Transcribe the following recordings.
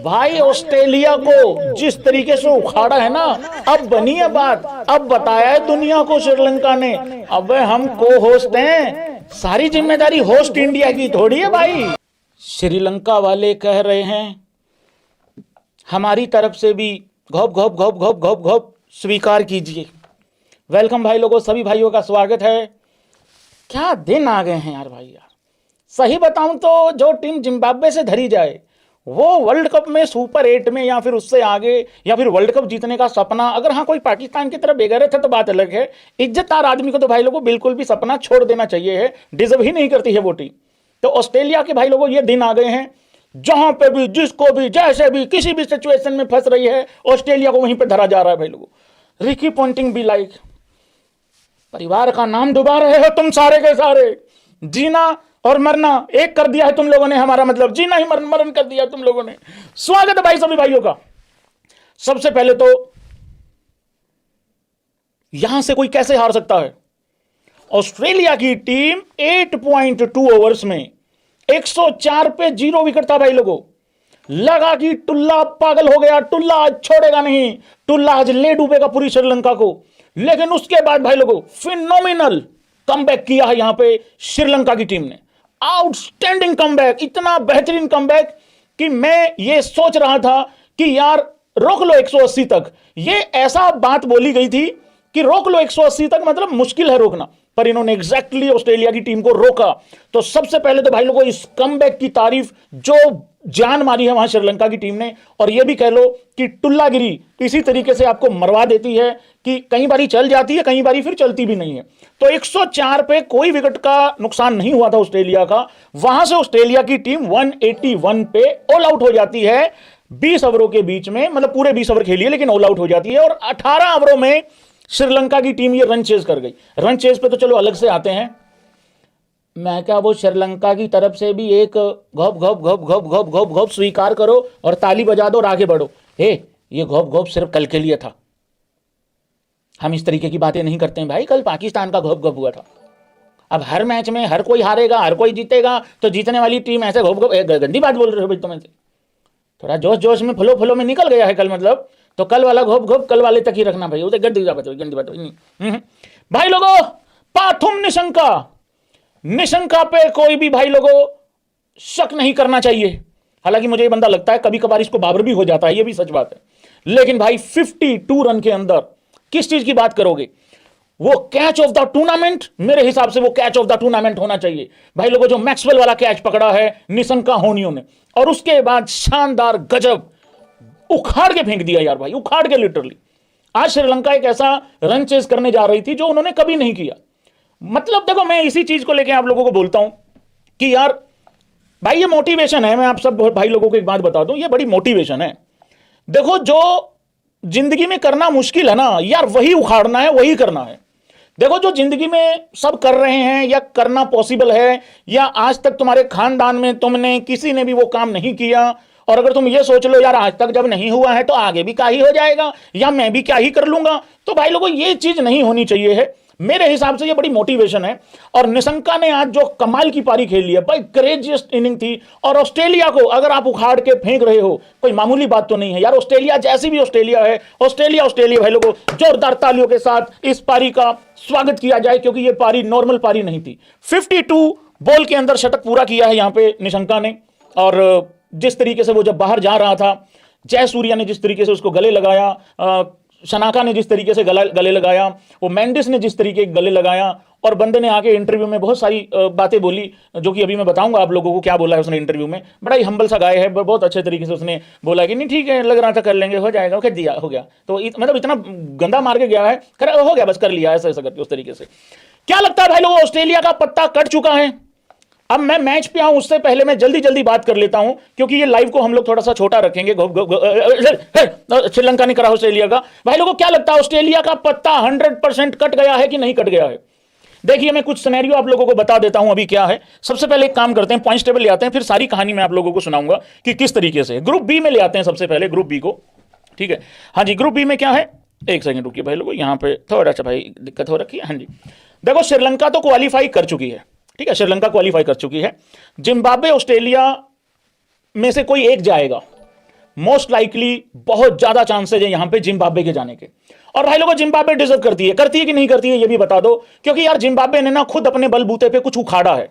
भाई ऑस्ट्रेलिया को जिस तरीके से उखाड़ा है ना, अब बनी है बात। अब बताया है दुनिया को श्रीलंका ने, अब हम को होस्ट हैं, सारी जिम्मेदारी होस्ट इंडिया की थोड़ी है भाई। श्रीलंका वाले कह रहे हैं हमारी तरफ से भी घोप घोप घोप घोप घोप घोप स्वीकार कीजिए। वेलकम भाई लोगों, सभी भाइयों का स्वागत है। क्या दिन आ गए हैं यार भाई यार। सही बताऊं तो जो टीम जिम्बाब्वे से धरी जाए वो वर्ल्ड कप में सुपर 8 में या फिर उससे आगे या फिर वर्ल्ड कप जीतने का सपना, अगर हाँ कोई पाकिस्तान की तरफ बेगैरत है तो बात अलग है। इज्जतदार आदमी को तो भाई लोगों बिल्कुल भी सपना छोड़ देना चाहिए है, डिजर्व ही नहीं करती है वो टीम। तो ऑस्ट्रेलिया के भाई लोगों ये दिन आ गए हैं जहां पे भी जिसको भी जैसे भी किसी भी सिचुएशन में फंस रही है ऑस्ट्रेलिया को वहीं पे धरा जा रहा है भाई लोगों। रिकी पॉन्टिंग भी लाइक परिवार का नाम डुबा रहे हो तुम सारे के सारे। जीना और मरना एक कर दिया है तुम लोगों ने, हमारा मतलब जीना ही मरण कर दिया तुम लोगों ने। स्वागत है भाई सभी भाइयों का। सबसे पहले तो यहां से कोई कैसे हार सकता है। ऑस्ट्रेलिया की टीम 8.2 ओवर्स में 104 पे 0 विकेट था भाई लोगों। लगा कि टुल्ला पागल हो गया, टुल्ला आज छोड़ेगा नहीं, टुल्ला आज ले डूबेगा पूरी श्रीलंका को। लेकिन उसके बाद भाई लोगों फिनोमिनल कमबैक किया है यहां पे श्रीलंका की टीम ने। आउटस्टैंडिंग कमबैक, इतना बेहतरीन कमबैक कि मैं ये सोच रहा था कि यार रोक लो 180 तक। ये ऐसा बात बोली गई थी कि रोक लो 180 तक, मतलब मुश्किल है रोकना, पर इन्होंने एग्जैक्टली ऑस्ट्रेलिया की टीम को रोका। तो सबसे पहले तो भाई लोगों इस कमबैक की तारीफ, जो जान मारी है वहां श्रीलंका की टीम ने। और यह भी कह लो कि टुल्लागिरी इसी तरीके से आपको मरवा देती है कि कई बारी चल जाती है, कई बारी फिर चलती भी नहीं है। तो 104 पे कोई विकेट का नुकसान नहीं हुआ था ऑस्ट्रेलिया का। वहां से ऑस्ट्रेलिया की टीम 181 पे ऑल आउट हो जाती है 20 ओवरों के बीच में, मतलब पूरे 20 ओवर खेलिए लेकिन ऑल आउट हो जाती है। और 18 ओवरों में श्रीलंका की टीम ये रन चेज कर गई। रन चेज पे तो चलो अलग से आते हैं, मैं क्या वो श्रीलंका की तरफ से भी एक घोप घोप घोप घोप घोप घोप घोप स्वीकार करो और ताली बजा दो और आगे बढ़ो। ये घोप घोप सिर्फ कल के लिए था, हम इस तरीके की बातें नहीं करते हैं भाई। कल पाकिस्तान का घोप घोप हुआ था। अब हर मैच में हर कोई हारेगा हर कोई जीतेगा, तो जीतने वाली टीम ऐसे घोप घोप, गंदी बात बोल रहे हो भाई तुम। थोड़ा जोश जोश में फुलो फुलो में निकल गया है कल, मतलब तो कल वाला घोप घोप कल वाले तक ही रखना भाई, वो तो गंदी बात नहीं। भाई लोगों पाथुम निशंका पे कोई भी भाई लोगों शक नहीं करना चाहिए। हालांकि मुझे ये बंदा लगता है कभी कभार इसको बाबर भी हो जाता है, ये भी सच बात है। लेकिन भाई 52 रन के अंदर किस चीज की बात करोगे। वो कैच ऑफ द टूर्नामेंट, मेरे हिसाब से वो कैच ऑफ द टूर्नामेंट होना चाहिए भाई लोगों। जो मैक्सवेल वाला कैच पकड़ा है निशंका होनियो ने, और उसके बाद शानदार गजब उखाड़ के फेंक दिया यार भाई, उखाड़ के लिटरली। आज श्रीलंका एक ऐसा रन चेज करने जा रही थी जो उन्होंने कभी नहीं किया। मतलब देखो मैं इसी चीज को लेकर आप लोगों को बोलता हूं कि यार भाई ये मोटिवेशन है। मैं आप सब भाई लोगों को एक बात बता दूं, ये बड़ी मोटिवेशन है। देखो जो जिंदगी में करना मुश्किल है ना यार, वही उखाड़ना है, वही करना है। देखो जो जिंदगी में सब कर रहे हैं या करना पॉसिबल है, या आज तक तुम्हारे खानदान में तुमने किसी ने भी वो काम नहीं किया, और अगर तुम ये सोच लो यार आज तक जब नहीं हुआ है तो आगे भी क्या ही हो जाएगा, या मैं भी क्या ही कर लूंगा, तो भाई लोगों ये चीज नहीं होनी चाहिए है। मेरे हिसाब से ये बड़ी मोटिवेशन है। और निशंका ने आज जो कमाल की पारी खेली है भाई, क्रेजियस्ट इनिंग थी। और ऑस्ट्रेलिया को अगर आप उखाड़ के फेंक रहे हो, कोई मामूली बात तो नहीं है यार। ऑस्ट्रेलिया जैसी भी ऑस्ट्रेलिया है, ऑस्ट्रेलिया भाई लोगों, जोरदार तालियों के साथ इस पारी का स्वागत किया जाए, क्योंकि ये पारी नॉर्मल पारी नहीं थी। 52 बॉल के अंदर शतक पूरा किया है यहां पे निशंका ने। और जिस तरीके से वो जब बाहर जा रहा था, जयसूर्या ने जिस तरीके से उसको गले लगाया, शनाका ने जिस तरीके से गले लगाया, वो मेंडिस ने जिस तरीके गले लगाया, और बंदे ने आके इंटरव्यू में बहुत सारी बातें बोली, जो कि अभी मैं बताऊंगा आप लोगों को क्या बोला है उसने इंटरव्यू में। बड़ा ही हम्बल सा गाय है, बहुत अच्छे तरीके से उसने बोला कि नहीं ठीक है, लग रहा था कर लेंगे, हो जाएगा, कर दिया, हो गया। तो मतलब इतना गंदा मार के गया है, हो गया बस, कर लिया ऐसा ऐसा करके उस तरीके से। क्या लगता है भाई लोगों ऑस्ट्रेलिया का पत्ता कट चुका है। अब मैं मैच पे आऊं उससे पहले मैं जल्दी जल्दी बात कर लेता हूं, क्योंकि ये लाइव को हम लोग थोड़ा सा छोटा रखेंगे। श्रीलंका ने करा ऑस्ट्रेलिया का। भाई लोगों क्या लगता है ऑस्ट्रेलिया का पत्ता 100% कट गया है कि नहीं कट गया है। देखिए मैं कुछ सिनेरियो आप लोगों को बता देता हूं अभी क्या है। सबसे पहले एक काम करते हैं, पॉइंट्स टेबल ले आते हैं, फिर सारी कहानी मैं आप लोगों को सुनाऊंगा कि किस तरीके से। ग्रुप बी में ले आते हैं सबसे पहले, ग्रुप बी को। ठीक है, हाँ जी, ग्रुप बी में क्या है, एक सेकंड रुकिए भाई लोगों, यहाँ पे थोड़ा सा भाई दिक्कत हो रखी है। हाँ जी, देखो श्रीलंका तो क्वालिफाई कर चुकी है, ठीक है, श्रीलंका क्वालिफाई कर चुकी है। जिम्बाब्वे ऑस्ट्रेलिया में से कोई एक जाएगा। मोस्ट लाइकली बहुत ज्यादा चांसेज है यहां पे जिम्बाब्वे के जाने के। और भाई लोगों, जिम्बाब्वे डिजर्व करती है कि नहीं करती है ये भी बता दो, क्योंकि यार जिम्बाब्वे ने ना खुद अपने बलबूते पे कुछ उखाड़ा है।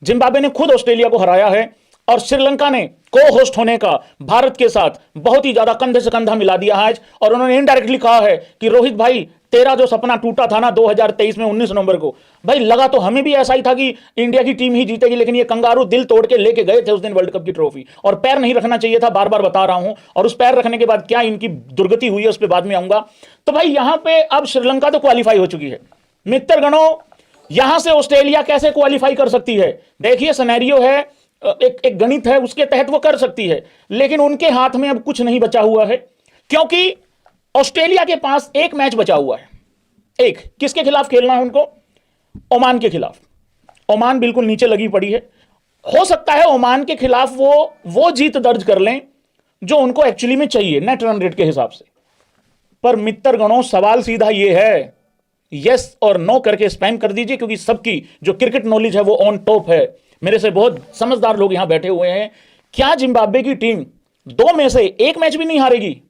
जिम्बाब्वे ने खुद ऑस्ट्रेलिया को हराया है और श्रीलंका ने को होस्ट होने का भारत के साथ बहुत ही ज्यादा कंधे से कंधा मिला दिया आज। और उन्होंने इनडायरेक्टली कहा है कि रोहित भाई, तेरा जो सपना टूटा था ना 2023 में 19 नवंबर को, भाई लगा तो हमें भी ऐसा ही था कि इंडिया की टीम ही जीतेगी, लेकिन ये कंगारू दिल तोड़ के लेके गए थे उस दिन वर्ल्ड कप की ट्रॉफी, और पैर नहीं रखना चाहिए था, बार बार बता रहा हूं। और उस पैर रखने के बाद क्या इनकी दुर्गति हुई है उस पर बाद में आऊंगा। तो भाई यहां पे अब श्रीलंका तो क्वालिफाई हो चुकी है मित्रगणों, यहां से ऑस्ट्रेलिया कैसे क्वालिफाई कर सकती है? देखिए सिनेरियो है, एक गणित है, उसके तहत वो कर सकती है, लेकिन उनके हाथ में अब कुछ नहीं बचा हुआ है, क्योंकि ऑस्ट्रेलिया के पास एक मैच बचा हुआ है। एक किसके खिलाफ खेलना है उनको? ओमान के खिलाफ। ओमान बिल्कुल नीचे लगी पड़ी है, हो सकता है ओमान के खिलाफ वो जीत दर्ज कर लें जो उनको एक्चुअली में चाहिए नेट रन रेट के हिसाब से। पर मित्रगणों, सवाल सीधा ये है, यस और नो करके स्पैम कर दीजिए, क्योंकि सबकी जो क्रिकेट नॉलेज है वो ऑन टॉप है। मेरे से बहुत समझदार लोग यहां बैठे हुए हैं। क्या जिम्बाब्वे की टीम दो में से एक मैच भी नहीं हारेगी?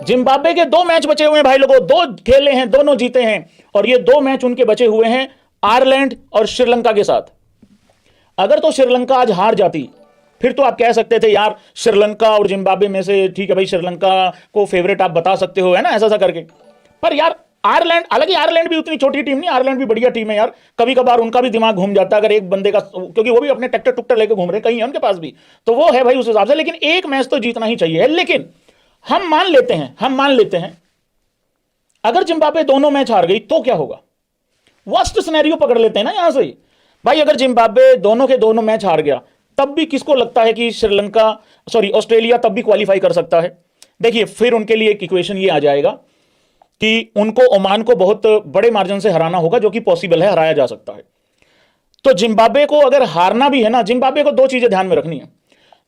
जिम्बाब्वे के दो मैच बचे हुए हैं भाई लोगों, दो खेले हैं, दोनों जीते हैं, और ये दो मैच उनके बचे हुए हैं आयरलैंड और श्रीलंका के साथ। अगर तो श्रीलंका आज हार जाती, फिर तो आप कह सकते थे यार श्रीलंका और जिम्बाब्वे में से ठीक है भाई, श्रीलंका को फेवरेट आप बता सकते हो, है ना, ऐसा करके। पर यार आयरलैंड, हालांकि आयरलैंड भी उतनी छोटी टीम नहीं, आयरलैंड भी बढ़िया टीम है यार, कभी कभार उनका भी दिमाग घूम जाता है अगर एक बंदे का, क्योंकि वो भी अपने ट्रैक्टर टुक्टर लेके घूम रहे, कहीं है उनके पास भी, तो वो है भाई उस हिसाब से। लेकिन एक मैच तो जीतना ही चाहिए। लेकिन हम मान लेते हैं अगर जिम्बाब्वे दोनों मैच हार गई तो क्या होगा? वर्स्ट सिनेरियो पकड़ लेते हैं ना यहां से भाई, अगर जिम्बाब्वे दोनों के दोनों मैच हार गया, तब भी किसको लगता है कि ऑस्ट्रेलिया तब भी क्वालिफाई कर सकता है? देखिए फिर उनके लिए एक इक्वेशन ये आ जाएगा कि उनको ओमान को बहुत बड़े मार्जिन से हराना होगा, जो कि पॉसिबल है, हराया जा सकता है। तो जिम्बाब्वे को अगर हारना भी है ना, जिम्बाब्वे को दो चीजें ध्यान में रखनी है।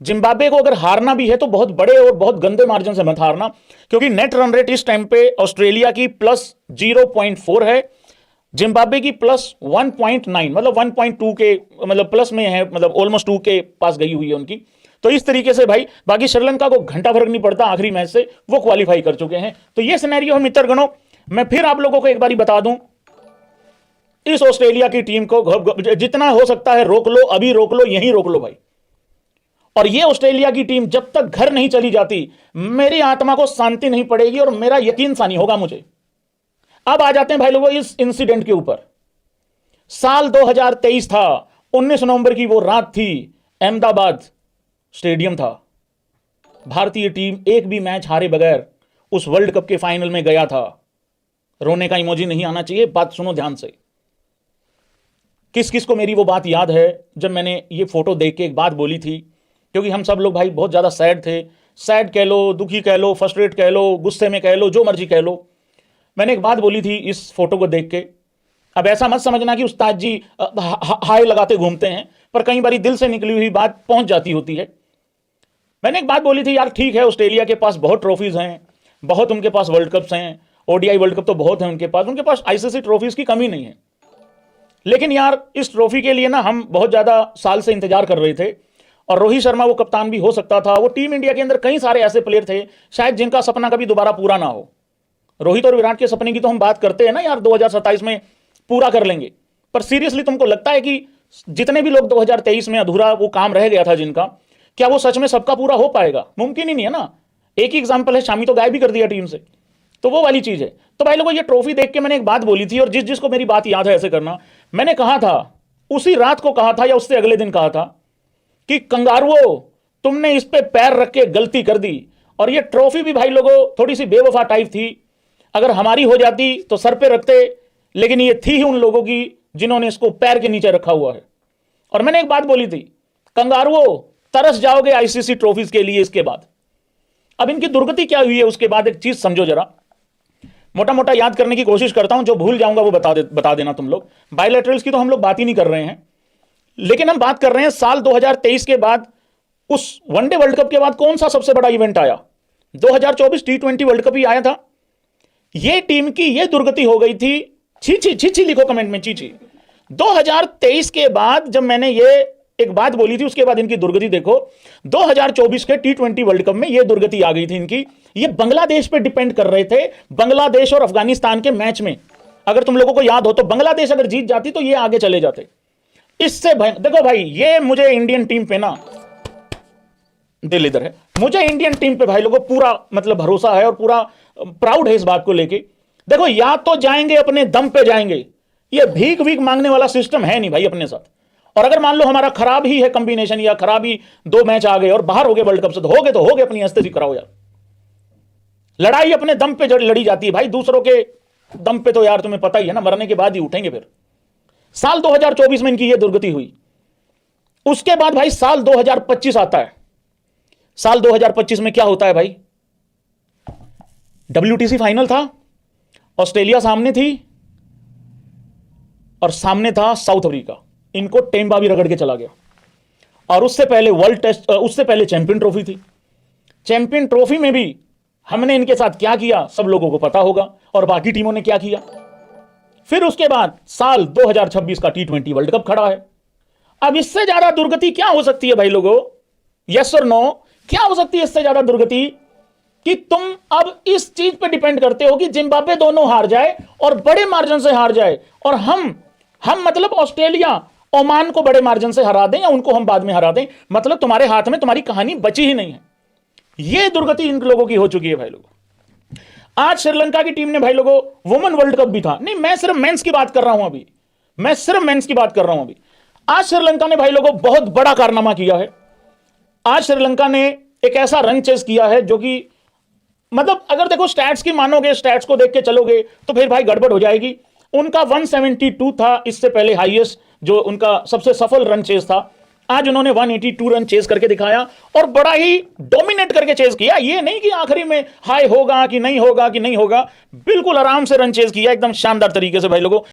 जिम्बाब्वे को अगर हारना भी है तो बहुत बड़े और बहुत गंदे मार्जिन से मत हारना, क्योंकि नेट रन रेट इस टाइम पे ऑस्ट्रेलिया की +0.4 है, जिम्बाब्वे की +1.9, मतलब 1.2 के मतलब प्लस में है, मतलब ऑलमोस्ट 2 के पास गई हुई है उनकी। तो इस तरीके से भाई बाकी श्रीलंका को घंटा फर्क नहीं पड़ता, आखिरी मैच से वो क्वालिफाई कर चुके हैं। तो ये सिनेरियो है मित्रगणों। मैं फिर आप लोगों को एक बार बता दूं, इस ऑस्ट्रेलिया की टीम को जितना हो सकता है रोक लो, अभी रोक लो, यहीं रोक लो भाई। और ये ऑस्ट्रेलिया की टीम जब तक घर नहीं चली जाती, मेरी आत्मा को शांति नहीं पड़ेगी और मेरा यकीन सा नहीं होगा मुझे। अब आ जाते हैं भाई लोगों इस इंसिडेंट के ऊपर। साल 2023 था, 19 नवंबर की वो रात थी, अहमदाबाद स्टेडियम था, भारतीय टीम एक भी मैच हारे बगैर उस वर्ल्ड कप के फाइनल में गया था। रोने का इमोजी नहीं आना चाहिए, बात सुनो ध्यान से। किस किस को मेरी वो बात याद है जब मैंने ये फोटो देख के एक बात बोली थी, क्योंकि हम सब लोग भाई बहुत ज्यादा सैड थे, सैड कह लो, दुखी कह लो, फ्रस्ट्रेट कह लो, गुस्से में कह लो, जो मर्जी कह लो। मैंने एक बात बोली थी इस फोटो को देख के। अब ऐसा मत समझना कि उस्ताद जी हाय लगाते घूमते हैं, पर कई बार दिल से निकली हुई बात पहुंच जाती होती है। मैंने एक बात बोली थी यार, ठीक है ऑस्ट्रेलिया के पास बहुत ट्रॉफीज हैं, बहुत उनके पास वर्ल्ड कप्स हैं, ओडीआई वर्ल्ड कप तो बहुत है उनके पास आईसीसी ट्रॉफीज की कमी नहीं है। लेकिन यार इस ट्रॉफी के लिए ना हम बहुत ज्यादा साल से इंतजार कर रहे थे, और रोहित शर्मा वो कप्तान भी हो सकता था। वो टीम इंडिया के अंदर कई सारे ऐसे प्लेयर थे शायद जिनका सपना कभी दोबारा पूरा ना हो। रोहित और विराट के सपने की तो हम बात करते हैं ना यार, 2027 में पूरा कर लेंगे। पर सीरियसली तुमको लगता है कि जितने भी लोग 2023 में अधूरा वो काम रह गया था जिनका, क्या वो सच में सबका पूरा हो पाएगा? मुमकिन ही नहीं है ना। एक ही एग्जाम्पल है, शामी तो गायब भी कर दिया टीम से, तो वो वाली चीज है। तो भाई लोगों ये ट्रॉफी देख के मैंने एक बात बोली थी, और जिस जिसको मेरी बात याद है ऐसे करना, मैंने कहा था उसी रात को कहा था या उससे अगले दिन कहा था कि कंगारुओं तुमने इस पे पैर रख के गलती कर दी। और ये ट्रॉफी भी भाई लोगों थोड़ी सी बेवफा टाइप थी, अगर हमारी हो जाती तो सर पे रखते, लेकिन ये थी ही उन लोगों की जिन्होंने इसको पैर के नीचे रखा हुआ है। और मैंने एक बात बोली थी, कंगारुओं तरस जाओगे आईसीसी ट्रॉफीज के लिए इसके बाद। अब इनकी दुर्गति क्या हुई है उसके बाद एक चीज समझो जरा, मोटा मोटा याद करने की कोशिश करता हूं, जो भूल जाऊंगा वो बता देना तुम लोग। बायलैटरल्स की तो हम लोग बात ही नहीं कर रहे हैं, लेकिन हम बात कर रहे हैं साल 2023 के बाद, उस वनडे वर्ल्ड कप के बाद कौन सा सबसे बड़ा इवेंट आया? 2024 T20 वर्ल्ड कप ही आया था। ये टीम की ये दुर्गति हो गई थी, छी छी छी छी लिखो कमेंट में, छी छी। 2023 के बाद जब मैंने ये एक बात बोली थी, उसके बाद इनकी दुर्गति देखो। 2024 के T20 वर्ल्ड कप में यह दुर्गति आ गई थी इनकी। ये बांग्लादेश पे डिपेंड कर रहे थे, बांग्लादेश और अफगानिस्तान के मैच में। अगर तुम लोगों को याद हो तो बांग्लादेश अगर जीत जाती तो ये आगे चले जाते। इससे देखो भाई, ये मुझे इंडियन टीम पे ना, दिल इधर है, मुझे इंडियन टीम पे भाई लोगों पूरा मतलब भरोसा है और पूरा प्राउड है इस बात को लेके। देखो, या तो जाएंगे अपने दम पे जाएंगे, ये भीख भीख मांगने वाला सिस्टम है नहीं भाई अपने साथ। और अगर मान लो हमारा खराब ही है कंबिनेशन, या खराब ही 2 मैच आ गए और बाहर हो गए वर्ल्ड कप से, तो हो गए अपनी हस्ती कराओ यार। लड़ाई अपने दम पे लड़ी जाती है भाई, दूसरों के दम पे तो यार तुम्हें पता ही है ना, मरने के बाद ही उठेंगे। फिर साल 2024 में इनकी ये दुर्गति हुई। उसके बाद भाई साल 2025 आता है। साल 2025 में क्या होता है भाई? WTC फाइनल था, ऑस्ट्रेलिया सामने थी और सामने था साउथ अफ्रीका। इनको टेम्बा भी रगड़ के चला गया। और उससे पहले वर्ल्ड टेस्ट, उससे पहले चैंपियन ट्रॉफी थी। चैंपियन ट्रॉफी में भी हमने इनके साथ क्या किया सब लोगों को पता होगा, और बाकी टीमों ने क्या किया। फिर उसके बाद साल 2026 का T20 वर्ल्ड कप खड़ा है। अब इससे ज्यादा दुर्गति क्या हो सकती है भाई लोगों? यस और नो, क्या हो सकती है इससे ज्यादा दुर्गति? कि तुम अब इस चीज पे डिपेंड करते हो कि जिम्बाब्वे दोनों हार जाए और बड़े मार्जिन से हार जाए, और हम मतलब ऑस्ट्रेलिया ओमान को बड़े मार्जिन से हरा दें, या उनको हम बाद में हरा दें। मतलब तुम्हारे हाथ में तुम्हारी कहानी बची ही नहीं है। यह दुर्गति इन लोगों की हो चुकी है भाई लोगों। आज श्रीलंका की टीम ने भाई लोगों वुमेन वर्ल्ड कप भी था, नहीं मैं सिर्फ मेंस की बात कर रहा हूं अभी, मैं सिर्फ मेंस की बात कर रहा हूं अभी। आज श्रीलंका ने भाई लोगों बहुत बड़ा कारनामा किया है। आज श्रीलंका ने एक ऐसा रन चेस किया है जो कि मतलब अगर देखो स्टैट्स की मानोगे, स्टैट्स को देख के चलोगे तो फिर भाई गड़बड़ हो जाएगी। उनका 172 था इससे पहले हाईएस्ट, जो उनका सबसे सफल रन चेस था। आज उन्होंने 182 रन चेस करके दिखाया और बड़ा ही डोमिनेट करके चेस किया। ये नहीं कि आखिरी में हाई होगा कि नहीं होगा, बिल्कुल आराम से रन चेस किया एकदम शानदार तरीके से भाई लोगों।